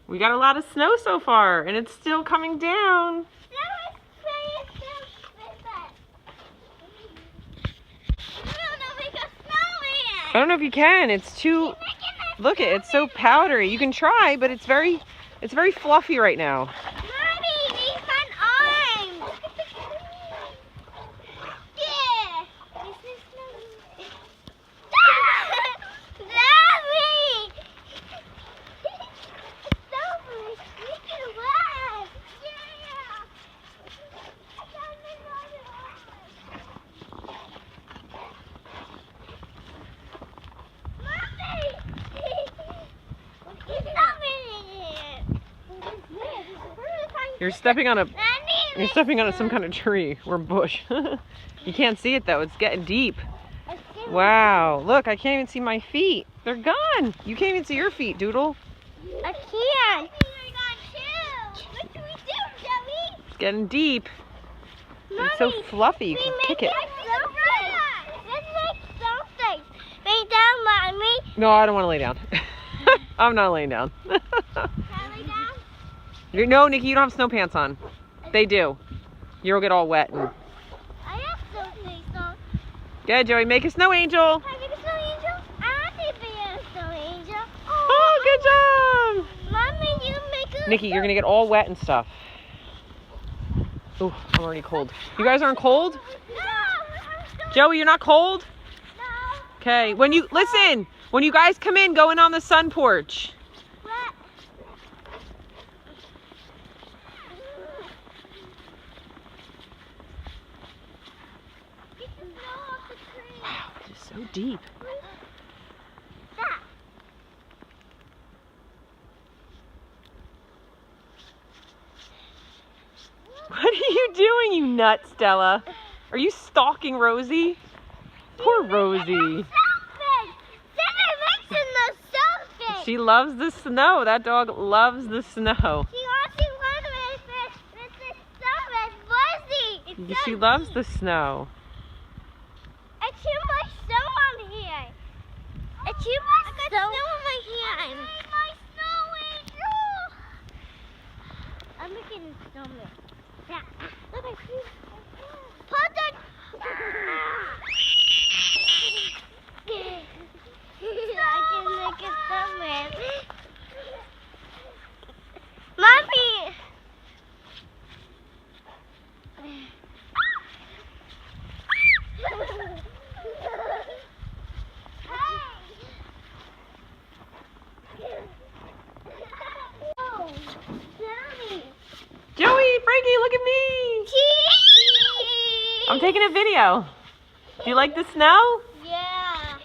We got a lot of snow so far, and it's still coming down. I don't know if you can. It's too. Look, it's so powdery. You can try, but it's very fluffy right now. Mommy, these my arms. Yeah. You're stepping on some kind of tree or bush. You can't see it though. It's getting deep. Wow. Look, I can't even see my feet. They're gone. You can't even see your feet, Doodle. I can't. What do we do, Joey? It's getting deep. It's so fluffy. You can kick it. Let's make something. Lay down, Mommy. No, I don't want to lay down. I'm not laying down. Can I lay down? No, Nikki, you don't have snow pants on. They do. You'll get all wet. I have something. Good, Joey. Make a snow angel. Can I make a snow angel? I want to be a snow angel. Oh, good job. Mommy, you make a... Nikki, you're going to get all wet and stuff. Oh, I'm already cold. You guys aren't cold? No. Joey, you're not cold? No. Okay. Listen, when you guys come in, go in on the sun porch. What? Get the snow off the tree. Wow, it is so deep. That. What are you doing, you nut, Stella? Are you stalking Rosie? Poor Rosie. She loves the snow. That dog loves the snow. She loves the snow. It's too much snow on here. It's too much snow on my hand. My snow angel. I'm making a snowman. Yeah. Look, I see. Put the. I can make a snowman. Mommy. Joey, Frankie, look at me. I'm taking a video. Do you like the snow? Yeah.